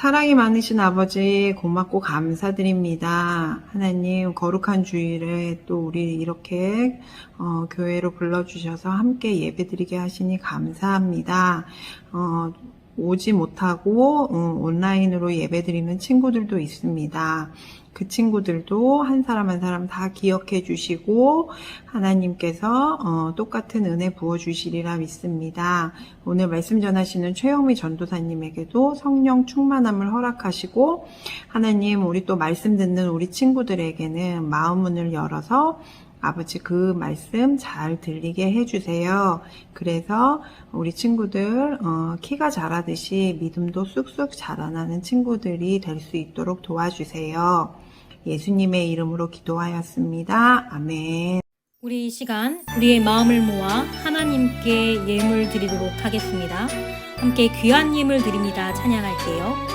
사랑이 많으신 아버지 고맙고 감사드립니다. 하나님 거룩한 주일에 또 우리 이렇게 교회로 불러주셔서 함께 예배드리게 하시니 감사합니다. 오지 못하고 온라인으로 예배드리는 친구들도 있습니다. 그 친구들도 한 사람 한 사람 다 기억해 주시고 하나님께서 똑같은 은혜 부어주시리라 믿습니다. 오늘 말씀 전하시는 최영미 전도사님에게도 성령 충만함을 허락하시고 하나님 우리 또 말씀 듣는 우리 친구들에게는 마음 문을 열어서 아버지 그 말씀 잘 들리게 해주세요. 그래서 우리 친구들 키가 자라듯이 믿음도 쑥쑥 자라나는 친구들이 될 수 있도록 도와주세요. 예수님의 이름으로 기도하였습니다. 아멘. 우리 이 시간 우리의 마음을 모아 하나님께 예물 드리도록 하겠습니다. 함께 귀한 예물 드립니다. 찬양할게요.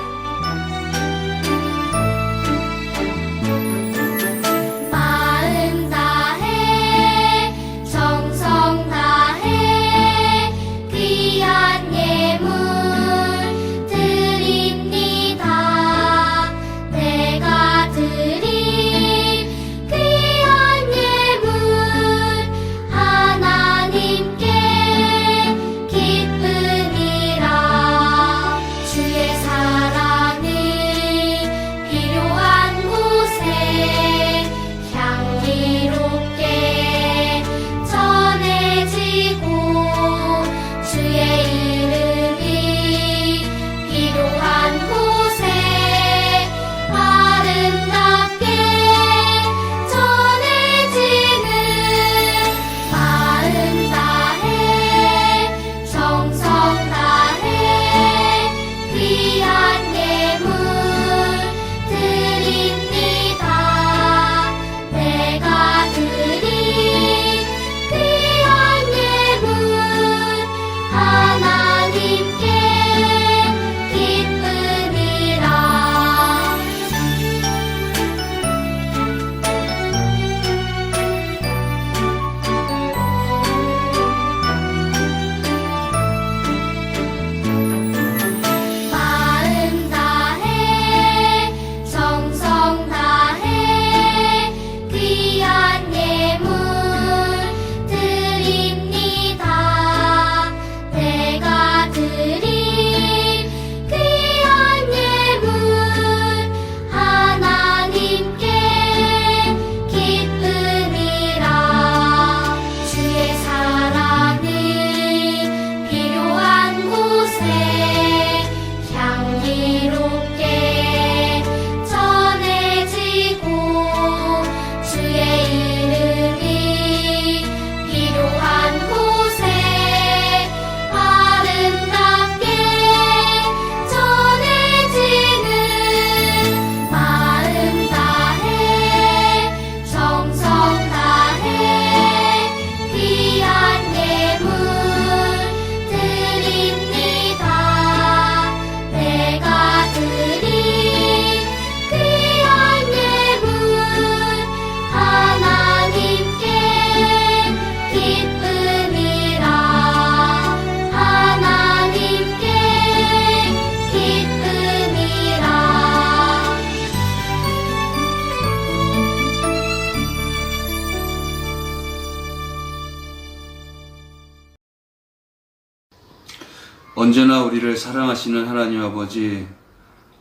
언제나 우리를 사랑하시는 하나님 아버지,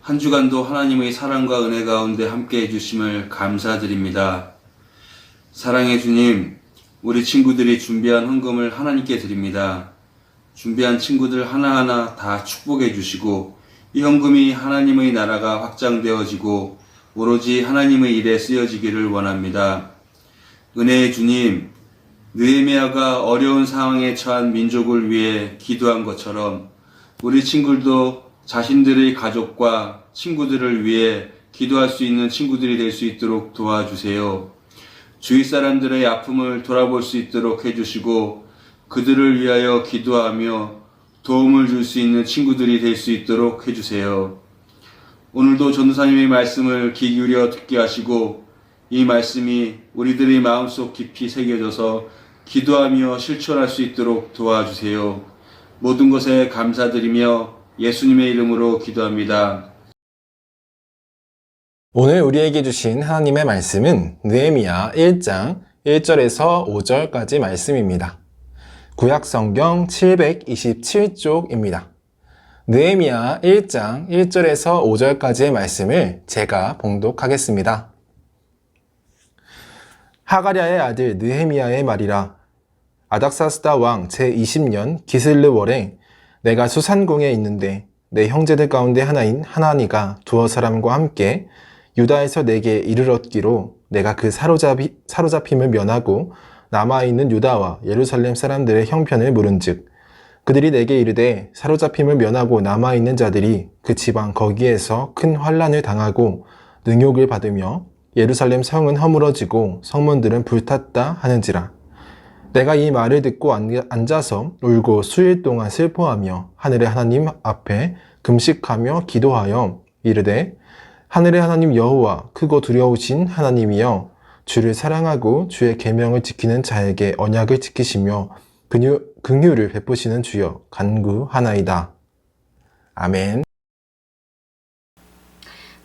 한 주간도 하나님의 사랑과 은혜 가운데 함께 해주심을 감사드립니다. 사랑의 주님, 우리 친구들이 준비한 헌금을 하나님께 드립니다. 준비한 친구들 하나하나 다 축복해 주시고 이 헌금이 하나님의 나라가 확장되어지고 오로지 하나님의 일에 쓰여지기를 원합니다. 은혜의 주님, 느헤미야가 어려운 상황에 처한 민족을 위해 기도한 것처럼 우리 친구들도 자신들의 가족과 친구들을 위해 기도할 수 있는 친구들이 될 수 있도록 도와주세요. 주위 사람들의 아픔을 돌아볼 수 있도록 해주시고 그들을 위하여 기도하며 도움을 줄 수 있는 친구들이 될 수 있도록 해주세요. 오늘도 전도사님의 말씀을 귀 기울여 듣게 하시고 이 말씀이 우리들의 마음속 깊이 새겨져서 기도하며 실천할 수 있도록 도와주세요. 모든 것에 감사드리며 예수님의 이름으로 기도합니다. 오늘 우리에게 주신 하나님의 말씀은 느헤미야 1장 1절에서 5절까지 말씀입니다. 구약성경 727쪽입니다. 느헤미야 1장 1절에서 5절까지의 말씀을 제가 봉독하겠습니다. 하가랴의 아들 느헤미야의 말이라. 아닥사스다 왕 제20년 기슬르월에 내가 수산궁에 있는데 내 형제들 가운데 하나인 하나니가 두어 사람과 함께 유다에서 내게 이르렀기로 내가 그 사로잡힘을 면하고 남아있는 유다와 예루살렘 사람들의 형편을 물은즉 그들이 내게 이르되 사로잡힘을 면하고 남아있는 자들이 그 지방 거기에서 큰 환난을 당하고 능욕을 받으며 예루살렘 성은 허물어지고 성문들은 불탔다 하는지라. 내가 이 말을 듣고 앉아서 울고 수일 동안 슬퍼하며 하늘의 하나님 앞에 금식하며 기도하여 이르되 하늘의 하나님 여호와 크고 두려우신 하나님이여 주를 사랑하고 주의 계명을 지키는 자에게 언약을 지키시며 긍휼을 베푸시는 주여 간구하나이다. 아멘.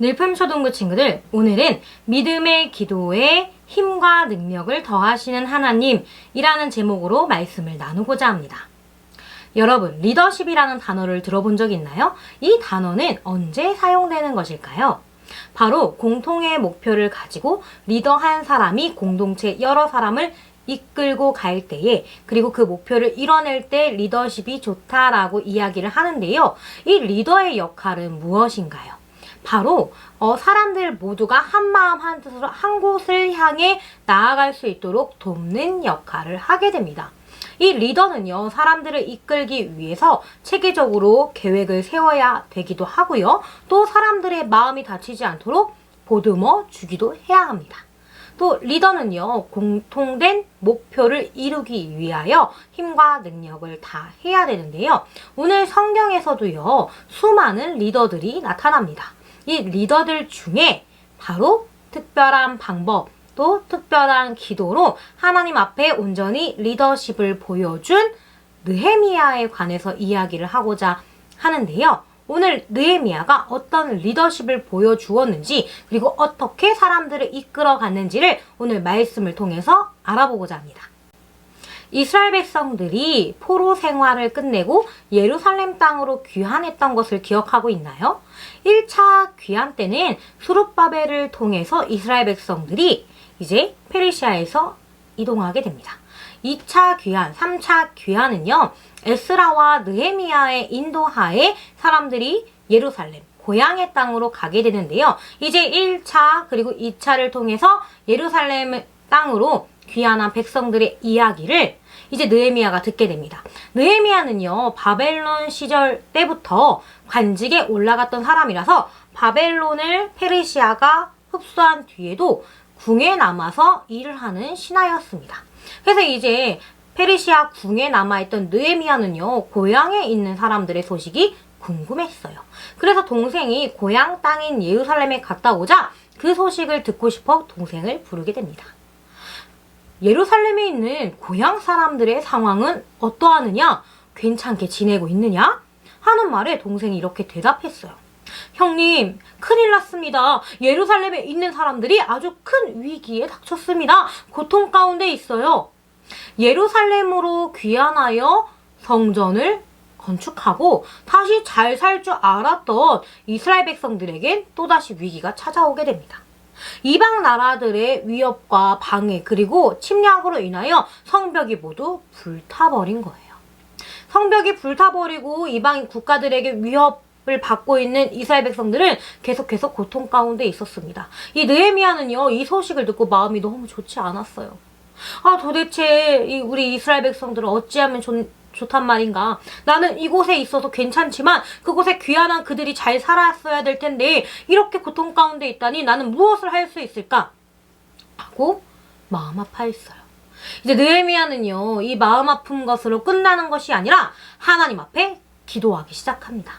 늘품초등부 친구들, 오늘은 믿음의 기도에 힘과 능력을 더하시는 하나님이라는 제목으로 말씀을 나누고자 합니다. 여러분, 리더십이라는 단어를 들어본 적 있나요? 이 단어는 언제 사용되는 것일까요? 바로 공통의 목표를 가지고 리더 한 사람이 공동체 여러 사람을 이끌고 갈 때에, 그리고 그 목표를 이뤄낼 때 리더십이 좋다라고 이야기를 하는데요. 이 리더의 역할은 무엇인가요? 바로 사람들 모두가 한 마음 한 뜻으로 한 곳을 향해 나아갈 수 있도록 돕는 역할을 하게 됩니다. 이 리더는요, 사람들을 이끌기 위해서 체계적으로 계획을 세워야 되기도 하고요. 또 사람들의 마음이 다치지 않도록 보듬어 주기도 해야 합니다. 또 리더는요, 공통된 목표를 이루기 위하여 힘과 능력을 다 해야 되는데요. 오늘 성경에서도요, 수많은 리더들이 나타납니다. 이 리더들 중에 바로 특별한 방법, 또 특별한 기도로 하나님 앞에 온전히 리더십을 보여준 느헤미야에 관해서 이야기를 하고자 하는데요. 오늘 느헤미야가 어떤 리더십을 보여주었는지, 그리고 어떻게 사람들을 이끌어 갔는지를 오늘 말씀을 통해서 알아보고자 합니다. 이스라엘 백성들이 포로 생활을 끝내고 예루살렘 땅으로 귀환했던 것을 기억하고 있나요? 1차 귀환 때는 수룹바벨을 통해서 이스라엘 백성들이 이제 페르시아에서 이동하게 됩니다. 2차 귀환, 3차 귀환은요, 에스라와 느헤미야의 인도하에 사람들이 예루살렘, 고향의 땅으로 가게 되는데요. 이제 1차 그리고 2차를 통해서 예루살렘 땅으로 귀환한 백성들의 이야기를 이제 느헤미야가 듣게 됩니다. 느헤미야는요, 바벨론 시절 때부터 관직에 올라갔던 사람이라서 바벨론을 페르시아가 흡수한 뒤에도 궁에 남아서 일을 하는 신하였습니다. 그래서 이제 페르시아 궁에 남아있던 느헤미야는요, 고향에 있는 사람들의 소식이 궁금했어요. 그래서 동생이 고향 땅인 예루살렘에 갔다 오자 그 소식을 듣고 싶어 동생을 부르게 됩니다. 예루살렘에 있는 고향 사람들의 상황은 어떠하느냐? 괜찮게 지내고 있느냐? 하는 말에 동생이 이렇게 대답했어요. 형님, 큰일 났습니다. 예루살렘에 있는 사람들이 아주 큰 위기에 닥쳤습니다. 고통 가운데 있어요. 예루살렘으로 귀환하여 성전을 건축하고 다시 잘 살 줄 알았던 이스라엘 백성들에겐 또다시 위기가 찾아오게 됩니다. 이방 나라들의 위협과 방해, 그리고 침략으로 인하여 성벽이 모두 불타버린 거예요. 성벽이 불타버리고 이방 국가들에게 위협을 받고 있는 이스라엘 백성들은 계속해서 고통 가운데 있었습니다. 이 느헤미야는요, 이 소식을 듣고 마음이 너무 좋지 않았어요. 도대체 우리 이스라엘 백성들은 어찌하면 좋단 말인가. 나는 이곳에 있어서 괜찮지만 그곳에 귀환한 그들이 잘 살았어야 될 텐데 이렇게 고통 가운데 있다니 나는 무엇을 할 수 있을까? 하고 마음 아파했어요. 이제 느헤미야는요, 이 마음 아픈 것으로 끝나는 것이 아니라 하나님 앞에 기도하기 시작합니다.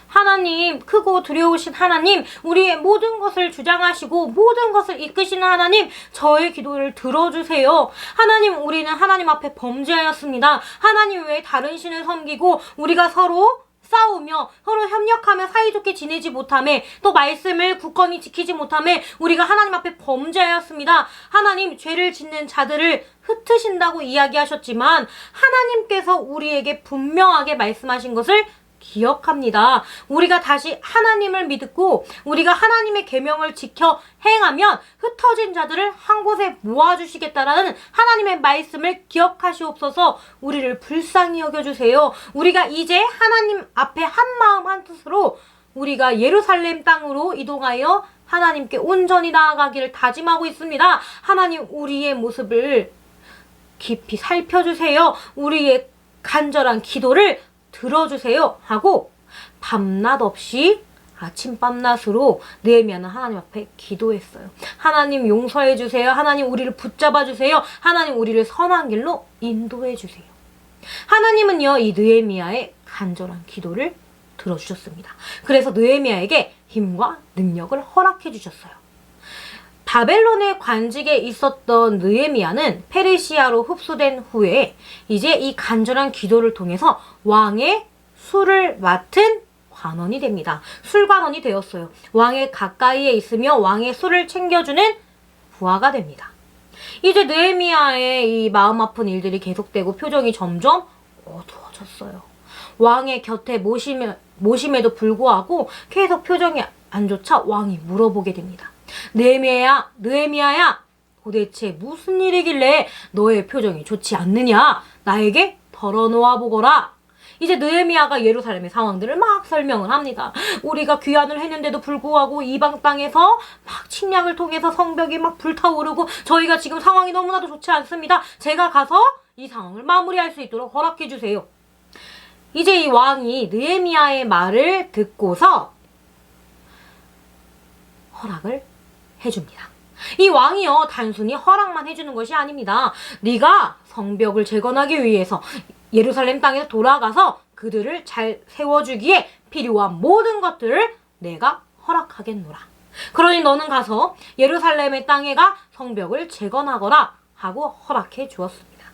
하나님, 크고 두려우신 하나님, 우리의 모든 것을 주장하시고 모든 것을 이끄시는 하나님, 저의 기도를 들어주세요. 하나님, 우리는 하나님 앞에 범죄하였습니다. 하나님 외에 다른 신을 섬기고 우리가 서로 싸우며 서로 협력하며 사이좋게 지내지 못함에 또 말씀을 굳건히 지키지 못함에 우리가 하나님 앞에 범죄하였습니다. 하나님, 죄를 짓는 자들을 흩으신다고 이야기하셨지만 하나님께서 우리에게 분명하게 말씀하신 것을 기억합니다. 우리가 다시 하나님을 믿고 우리가 하나님의 계명을 지켜 행하면 흩어진 자들을 한 곳에 모아주시겠다라는 하나님의 말씀을 기억하시옵소서. 우리를 불쌍히 여겨주세요. 우리가 이제 하나님 앞에 한 마음 한 뜻으로 우리가 예루살렘 땅으로 이동하여 하나님께 온전히 나아가기를 다짐하고 있습니다. 하나님, 우리의 모습을 깊이 살펴주세요. 우리의 간절한 기도를 들어주세요 하고 밤낮 없이 아침 밤낮으로 느헤미야는 하나님 앞에 기도했어요. 하나님, 용서해 주세요. 하나님, 우리를 붙잡아 주세요. 하나님, 우리를 선한 길로 인도해 주세요. 하나님은요, 이 느헤미야의 간절한 기도를 들어주셨습니다. 그래서 느헤미야에게 힘과 능력을 허락해 주셨어요. 바벨론의 관직에 있었던 느헤미야는 페르시아로 흡수된 후에 이제 이 간절한 기도를 통해서 왕의 술을 맡은 관원이 됩니다. 술관원이 되었어요. 왕의 가까이에 있으며 왕의 술을 챙겨주는 부하가 됩니다. 이제 느헤미야의 이 마음 아픈 일들이 계속되고 표정이 점점 어두워졌어요. 왕의 곁에 모심에도 불구하고 계속 표정이 안 좋자 왕이 물어보게 됩니다. 느헤미야야, 도대체 무슨 일이길래 너의 표정이 좋지 않느냐? 나에게 털어놓아 보거라. 이제 느헤미야가 예루살렘의 상황들을 막 설명을 합니다. 우리가 귀환을 했는데도 불구하고 이방 땅에서 막 침략을 통해서 성벽이 막 불타오르고 저희가 지금 상황이 너무나도 좋지 않습니다. 제가 가서 이 상황을 마무리할 수 있도록 허락해 주세요. 이제 이 왕이 느헤미야의 말을 듣고서 허락을 해줍니다. 이 왕이요, 단순히 허락만 해주는 것이 아닙니다. 네가 성벽을 재건하기 위해서 예루살렘 땅에서 돌아가서 그들을 잘 세워주기에 필요한 모든 것들을 내가 허락하겠노라. 그러니 너는 가서 예루살렘의 땅에가 성벽을 재건하거라 하고 허락해 주었습니다.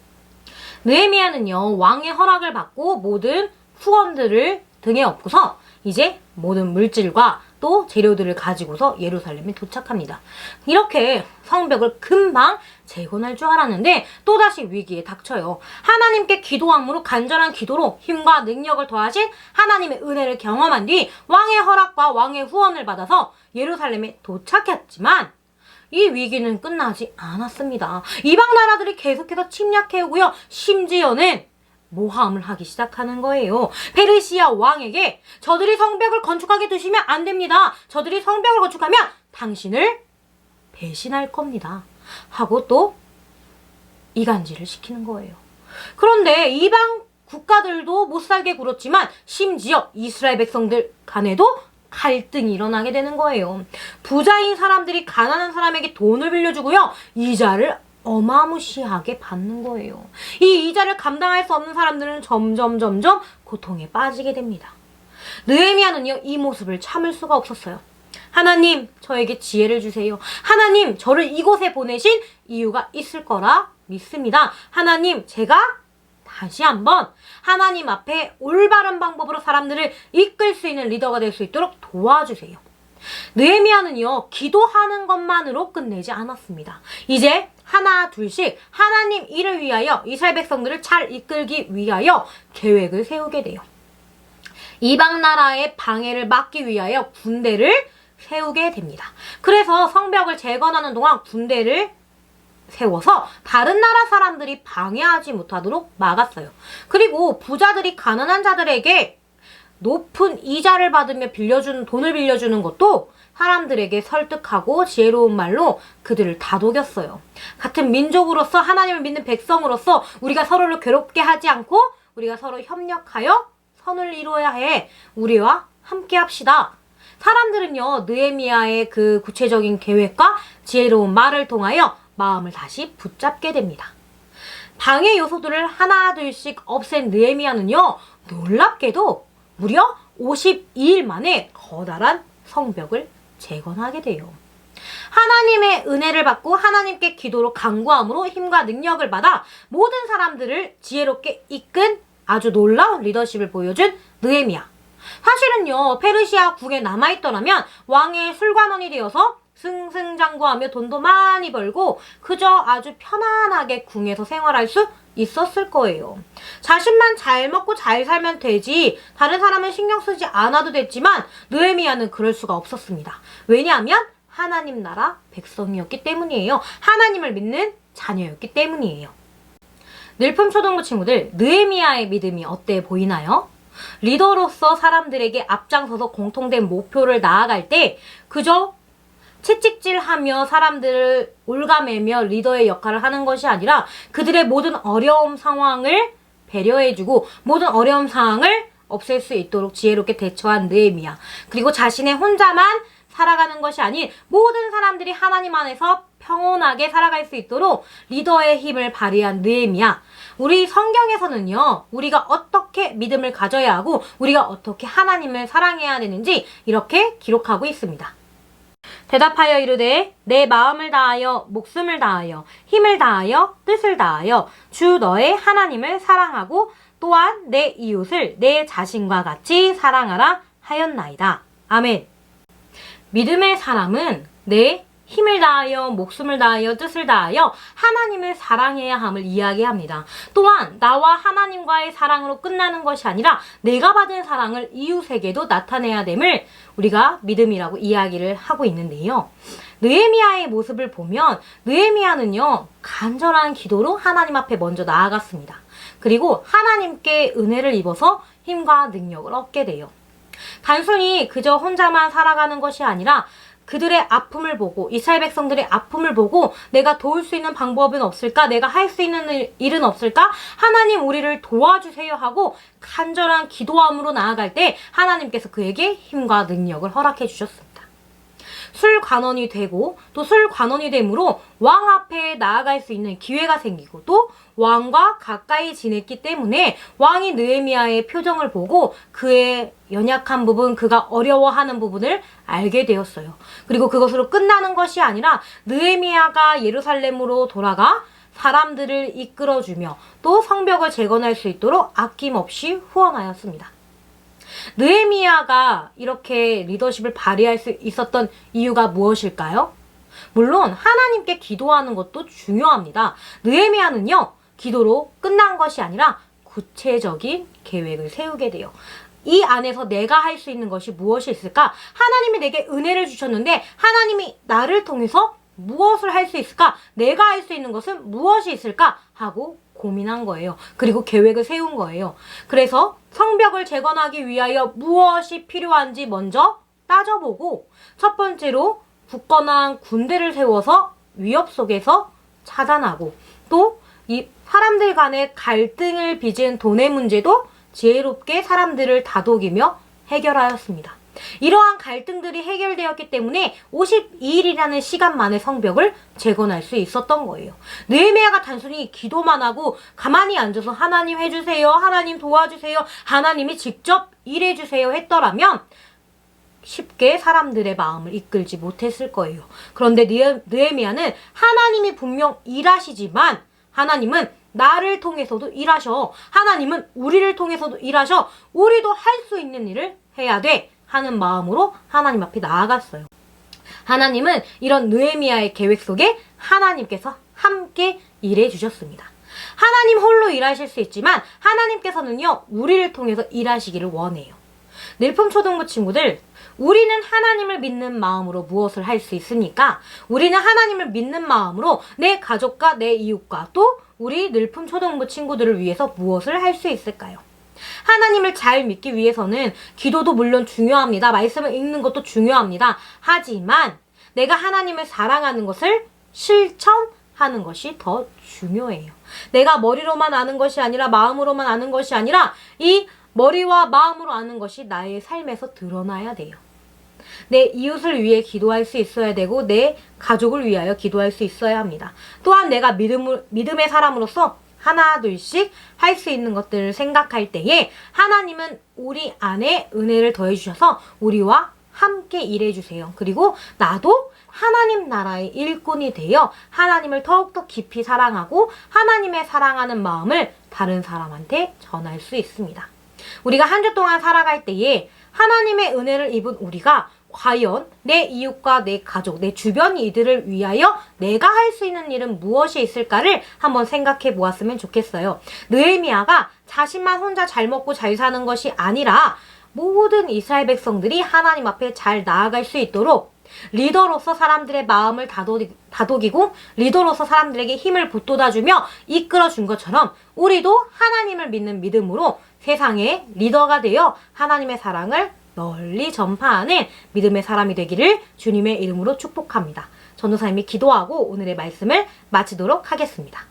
느헤미야는요, 왕의 허락을 받고 모든 후원들을 등에 업고서 이제 모든 물질과 또 재료들을 가지고서 예루살렘에 도착합니다. 이렇게 성벽을 금방 재건할 줄 알았는데 또다시 위기에 닥쳐요. 하나님께 기도함으로 간절한 기도로 힘과 능력을 더하신 하나님의 은혜를 경험한 뒤 왕의 허락과 왕의 후원을 받아서 예루살렘에 도착했지만 이 위기는 끝나지 않았습니다. 이방 나라들이 계속해서 침략해오고요. 심지어는 모함을 하기 시작하는 거예요. 페르시아 왕에게 저들이 성벽을 건축하게 두시면 안 됩니다. 저들이 성벽을 건축하면 당신을 배신할 겁니다. 하고 또 이간질을 시키는 거예요. 그런데 이방 국가들도 못 살게 굴었지만 심지어 이스라엘 백성들 간에도 갈등이 일어나게 되는 거예요. 부자인 사람들이 가난한 사람에게 돈을 빌려주고요. 이자를 어마무시하게 받는 거예요. 이 이자를 감당할 수 없는 사람들은 점점 고통에 빠지게 됩니다. 느헤미야는요, 이 모습을 참을 수가 없었어요. 하나님, 저에게 지혜를 주세요. 하나님, 저를 이곳에 보내신 이유가 있을 거라 믿습니다. 하나님, 제가 다시 한번 하나님 앞에 올바른 방법으로 사람들을 이끌 수 있는 리더가 될 수 있도록 도와주세요. 느헤미야는요, 기도하는 것만으로 끝내지 않았습니다. 이제 하나 둘씩 하나님 일을 위하여 이스라엘 백성들을 잘 이끌기 위하여 계획을 세우게 돼요. 이방 나라의 방해를 막기 위하여 군대를 세우게 됩니다. 그래서 성벽을 재건하는 동안 군대를 세워서 다른 나라 사람들이 방해하지 못하도록 막았어요. 그리고 부자들이 가난한 자들에게 높은 이자를 받으며 돈을 빌려주는 것도 사람들에게 설득하고 지혜로운 말로 그들을 다독였어요. 같은 민족으로서 하나님을 믿는 백성으로서 우리가 서로를 괴롭게 하지 않고 우리가 서로 협력하여 선을 이루어야 해. 우리와 함께 합시다. 사람들은요, 느헤미야의 그 구체적인 계획과 지혜로운 말을 통하여 마음을 다시 붙잡게 됩니다. 방해 요소들을 하나 둘씩 없앤 느헤미야는요, 놀랍게도 무려 52일 만에 커다란 성벽을 재건하게 돼요. 하나님의 은혜를 받고 하나님께 기도로 간구함으로 힘과 능력을 받아 모든 사람들을 지혜롭게 이끈 아주 놀라운 리더십을 보여준 느헤미야. 사실은요, 페르시아 국에 남아있더라면 왕의 술관원이 되어서 승승장구하며 돈도 많이 벌고 그저 아주 편안하게 궁에서 생활할 수 있었을 거예요. 자신만 잘 먹고 잘 살면 되지 다른 사람은 신경 쓰지 않아도 됐지만 느헤미야는 그럴 수가 없었습니다. 왜냐하면 하나님 나라 백성이었기 때문이에요. 하나님을 믿는 자녀였기 때문이에요. 늘품초등부 친구들, 느헤미야의 믿음이 어때 보이나요? 리더로서 사람들에게 앞장서서 공통된 목표를 나아갈 때 그저 채찍질하며 사람들을 올가매며 리더의 역할을 하는 것이 아니라 그들의 모든 어려움 상황을 배려해주고 모든 어려움 상황을 없앨 수 있도록 지혜롭게 대처한 느헤미야. 그리고 자신의 혼자만 살아가는 것이 아닌 모든 사람들이 하나님 안에서 평온하게 살아갈 수 있도록 리더의 힘을 발휘한 느헤미야. 우리 성경에서는요, 우리가 어떻게 믿음을 가져야 하고 우리가 어떻게 하나님을 사랑해야 되는지 이렇게 기록하고 있습니다. 대답하여 이르되 내 마음을 다하여 목숨을 다하여 힘을 다하여 뜻을 다하여 주 너의 하나님을 사랑하고 또한 내 이웃을 내 자신과 같이 사랑하라 하였나이다. 아멘. 믿음의 사람은 내 힘을 다하여 목숨을 다하여 뜻을 다하여 하나님을 사랑해야 함을 이야기합니다. 또한 나와 하나님과의 사랑으로 끝나는 것이 아니라 내가 받은 사랑을 이웃에게도 나타내야 됨을 우리가 믿음이라고 이야기를 하고 있는데요. 느헤미야의 모습을 보면 느헤미야는요, 간절한 기도로 하나님 앞에 먼저 나아갔습니다. 그리고 하나님께 은혜를 입어서 힘과 능력을 얻게 돼요. 단순히 그저 혼자만 살아가는 것이 아니라 그들의 아픔을 보고 이스라엘 백성들의 아픔을 보고 내가 도울 수 있는 방법은 없을까? 내가 할 수 있는 일은 없을까? 하나님 우리를 도와주세요 하고 간절한 기도함으로 나아갈 때 하나님께서 그에게 힘과 능력을 허락해 주셨습니다. 술관원이 되고 또 술관원이 됨으로 왕 앞에 나아갈 수 있는 기회가 생기고 또 왕과 가까이 지냈기 때문에 왕이 느헤미야의 표정을 보고 그의 연약한 부분, 그가 어려워하는 부분을 알게 되었어요. 그리고 그것으로 끝나는 것이 아니라 느헤미야가 예루살렘으로 돌아가 사람들을 이끌어주며 또 성벽을 재건할 수 있도록 아낌없이 후원하였습니다. 느헤미야가 이렇게 리더십을 발휘할 수 있었던 이유가 무엇일까요? 물론 하나님께 기도하는 것도 중요합니다. 느헤미야는요, 기도로 끝난 것이 아니라 구체적인 계획을 세우게 돼요. 이 안에서 내가 할 수 있는 것이 무엇이 있을까? 하나님이 내게 은혜를 주셨는데 하나님이 나를 통해서 무엇을 할 수 있을까? 내가 할 수 있는 것은 무엇이 있을까? 하고 고민한 거예요. 그리고 계획을 세운 거예요. 그래서 성벽을 재건하기 위하여 무엇이 필요한지 먼저 따져보고 첫 번째로 굳건한 군대를 세워서 위협 속에서 차단하고 또 이 사람들 간의 갈등을 빚은 돈의 문제도 지혜롭게 사람들을 다독이며 해결하였습니다. 이러한 갈등들이 해결되었기 때문에 52일이라는 시간 만에 성벽을 재건할 수 있었던 거예요. 느헤미야가 단순히 기도만 하고 가만히 앉아서 하나님 해주세요, 하나님 도와주세요, 하나님이 직접 일해주세요 했더라면 쉽게 사람들의 마음을 이끌지 못했을 거예요. 그런데 느헤미야는 하나님이 분명 일하시지만 하나님은 나를 통해서도 일하셔. 하나님은 우리를 통해서도 일하셔. 우리도 할 수 있는 일을 해야 돼. 하는 마음으로 하나님 앞에 나아갔어요. 하나님은 이런 느헤미야의 계획 속에 하나님께서 함께 일해 주셨습니다. 하나님 홀로 일하실 수 있지만 하나님께서는요, 우리를 통해서 일하시기를 원해요. 늘품초등부 친구들, 우리는 하나님을 믿는 마음으로 무엇을 할 수 있습니까? 우리는 하나님을 믿는 마음으로 내 가족과 내 이웃과 또 우리 늘품초등부 친구들을 위해서 무엇을 할 수 있을까요? 하나님을 잘 믿기 위해서는 기도도 물론 중요합니다. 말씀을 읽는 것도 중요합니다. 하지만 내가 하나님을 사랑하는 것을 실천하는 것이 더 중요해요. 내가 머리로만 아는 것이 아니라 마음으로만 아는 것이 아니라 이 머리와 마음으로 아는 것이 나의 삶에서 드러나야 돼요. 내 이웃을 위해 기도할 수 있어야 되고 내 가족을 위하여 기도할 수 있어야 합니다. 또한 내가 믿음의 사람으로서 하나 둘씩 할 수 있는 것들을 생각할 때에 하나님은 우리 안에 은혜를 더해 주셔서 우리와 함께 일해 주세요. 그리고 나도 하나님 나라의 일꾼이 되어 하나님을 더욱더 깊이 사랑하고 하나님의 사랑하는 마음을 다른 사람한테 전할 수 있습니다. 우리가 한 주 동안 살아갈 때에 하나님의 은혜를 입은 우리가 과연 내 이웃과 내 가족, 내 주변 이들을 위하여 내가 할 수 있는 일은 무엇이 있을까를 한번 생각해 보았으면 좋겠어요. 느헤미야가 자신만 혼자 잘 먹고 잘 사는 것이 아니라 모든 이스라엘 백성들이 하나님 앞에 잘 나아갈 수 있도록 리더로서 사람들의 마음을 다독이고 리더로서 사람들에게 힘을 북돋아주며 이끌어준 것처럼 우리도 하나님을 믿는 믿음으로 세상의 리더가 되어 하나님의 사랑을 널리 전파하는 믿음의 사람이 되기를 주님의 이름으로 축복합니다. 전도사님이 기도하고 오늘의 말씀을 마치도록 하겠습니다.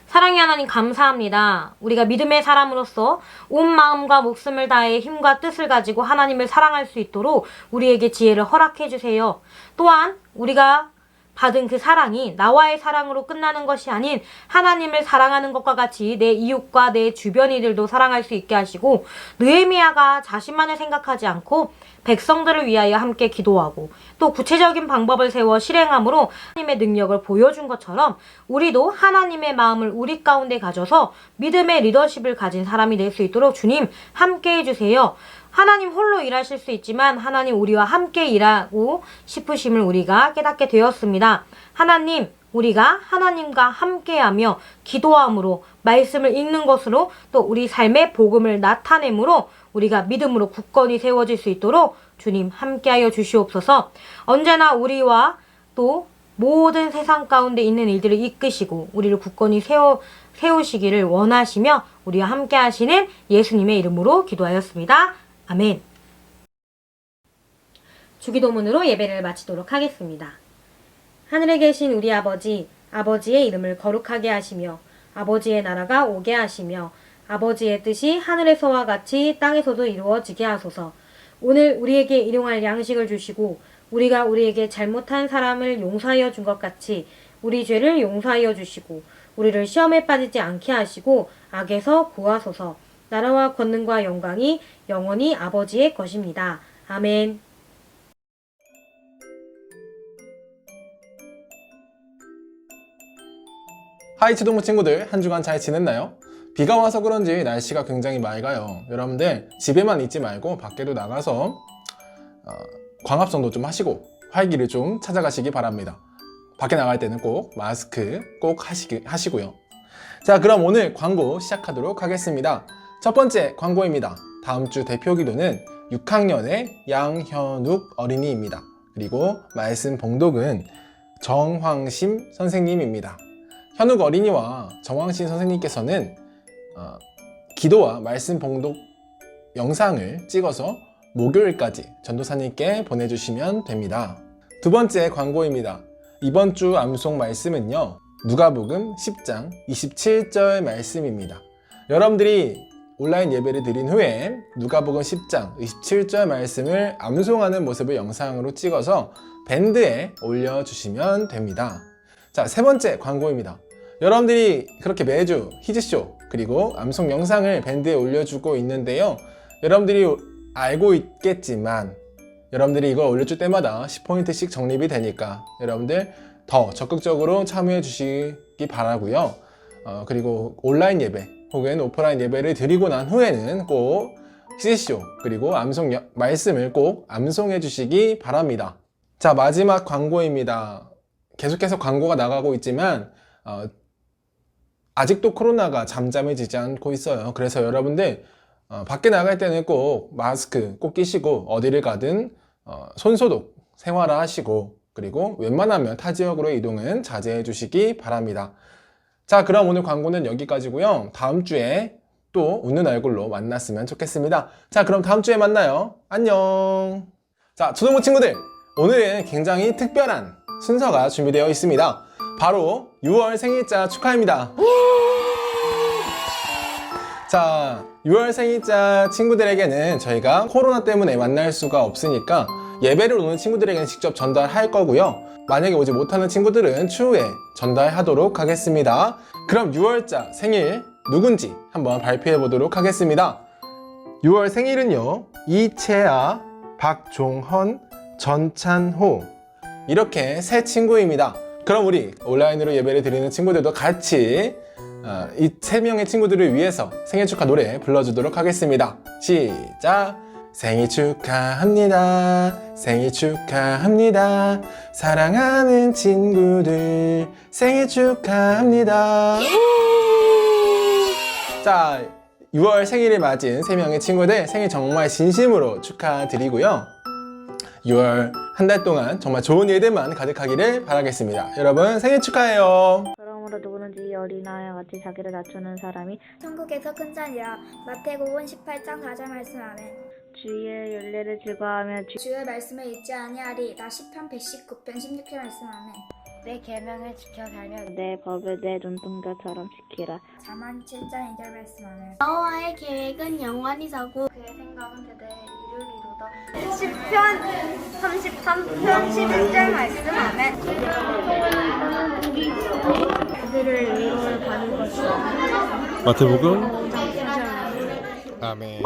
사랑의 하나님 감사합니다. 우리가 믿음의 사람으로서 온 마음과 목숨을 다해 힘과 뜻을 가지고 하나님을 사랑할 수 있도록 우리에게 지혜를 허락해 주세요. 또한 우리가 받은 그 사랑이 나와의 사랑으로 끝나는 것이 아닌 하나님을 사랑하는 것과 같이 내 이웃과 내 주변인들도 사랑할 수 있게 하시고 느헤미야가 자신만을 생각하지 않고 백성들을 위하여 함께 기도하고 또 구체적인 방법을 세워 실행함으로 하나님의 능력을 보여준 것처럼 우리도 하나님의 마음을 우리 가운데 가져서 믿음의 리더십을 가진 사람이 될 수 있도록 주님 함께 해주세요. 하나님 홀로 일하실 수 있지만 하나님 우리와 함께 일하고 싶으심을 우리가 깨닫게 되었습니다. 하나님, 우리가 하나님과 함께하며 기도함으로 말씀을 읽는 것으로 또 우리 삶의 복음을 나타내므로 우리가 믿음으로 굳건히 세워질 수 있도록 주님 함께하여 주시옵소서. 언제나 우리와 또 모든 세상 가운데 있는 일들을 이끄시고 우리를 굳건히 세우시기를 원하시며 우리와 함께하시는 예수님의 이름으로 기도하였습니다. 아멘. 주기도문으로 예배를 마치도록 하겠습니다. 하늘에 계신 우리 아버지, 아버지의 이름을 거룩하게 하시며 아버지의 나라가 오게 하시며 아버지의 뜻이 하늘에서와 같이 땅에서도 이루어지게 하소서. 오늘 우리에게 일용할 양식을 주시고 우리가 우리에게 잘못한 사람을 용서하여 준 것 같이 우리 죄를 용서하여 주시고 우리를 시험에 빠지지 않게 하시고 악에서 구하소서. 나라와 권능과 영광이 영원히 아버지의 것입니다. 아멘. 하이 치동부 친구들, 한 주간 잘 지냈나요? 비가 와서 그런지 날씨가 굉장히 맑아요. 여러분들 집에만 있지 말고 밖에도 나가서 광합성도 좀 하시고 활기를 좀 찾아가시기 바랍니다. 밖에 나갈 때는 꼭 마스크 꼭 하시고요. 자, 그럼 오늘 광고 시작하도록 하겠습니다. 첫 번째 광고입니다. 다음 주 대표 기도는 6학년의 양현욱 어린이입니다. 그리고 말씀 봉독은 정황심 선생님입니다. 현욱 어린이와 정황심 선생님께서는 기도와 말씀 봉독 영상을 찍어서 목요일까지 전도사님께 보내주시면 됩니다. 두 번째 광고입니다. 이번 주 암송 말씀은요, 누가복음 10장 27절 말씀입니다. 여러분들이 온라인 예배를 드린 후에 누가복음 10장 27절 말씀을 암송하는 모습을 영상으로 찍어서 밴드에 올려주시면 됩니다. 자, 세 번째 광고입니다. 여러분들이 그렇게 매주 히즈쇼 그리고 암송 영상을 밴드에 올려주고 있는데요, 여러분들이 알고 있겠지만 여러분들이 이걸 올려줄 때마다 10포인트씩 적립이 되니까 여러분들 더 적극적으로 참여해 주시기 바라고요. 그리고 온라인 예배 혹은 오프라인 예배를 드리고 난 후에는 꼭 히즈쇼 그리고 암송 말씀을 꼭 암송해 주시기 바랍니다. 자, 마지막 광고입니다. 계속해서 광고가 나가고 있지만 아직도 코로나가 잠잠해지지 않고 있어요. 그래서 여러분들 밖에 나갈 때는 꼭 마스크 꼭 끼시고 어디를 가든 손소독 생활화 하시고 그리고 웬만하면 타 지역으로 이동은 자제해 주시기 바랍니다. 자, 그럼 오늘 광고는 여기까지고요. 다음 주에 또 웃는 얼굴로 만났으면 좋겠습니다. 자, 그럼 다음 주에 만나요. 안녕. 자, 초등부 친구들, 오늘은 굉장히 특별한 순서가 준비되어 있습니다. 바로 6월 생일자 축하합니다. 자, 6월 생일자 친구들에게는 저희가 코로나 때문에 만날 수가 없으니까 예배를 오는 친구들에게는 직접 전달할 거고요. 만약에 오지 못하는 친구들은 추후에 전달하도록 하겠습니다. 그럼 6월자 생일 누군지 한번 발표해 보도록 하겠습니다. 6월 생일은요, 이채아, 박종헌, 전찬호 이렇게 세 친구입니다. 그럼 우리 온라인으로 예배를 드리는 친구들도 같이 이 3명의 친구들을 위해서 생일 축하 노래 불러주도록 하겠습니다. 시작! 생일 축하합니다. 생일 축하합니다. 사랑하는 친구들 생일 축하합니다. 자, 6월 생일을 맞은 3명의 친구들 생일 정말 진심으로 축하드리고요. 6월 한 달 동안 정말 좋은 일들만 가득하기를 바라겠습니다. 여러분 생일 축하해요. 그러므로 누구든지 이 어린아이와 같이 자기를 낮추는 사람이 천국에서 큰 잔이라. 마태복음 18장 4절 말씀. 아멘. 주의 윤례를 즐거워하며 주의 말씀을 잊지 아니하리. 나 시편 119편 16절 말씀. 아멘. 내 계명을 지켜 살면 내 법을 내 눈동자처럼 지키라. 자만 7장 2절 말씀. 아멘. 여호와의 계획은 영원히 서고 그의 생각은 대대에 이르리로다. 10편 33편 11절 말씀. 아멘. 그들을 위로를 받을 것이다. 마태복음 아멘.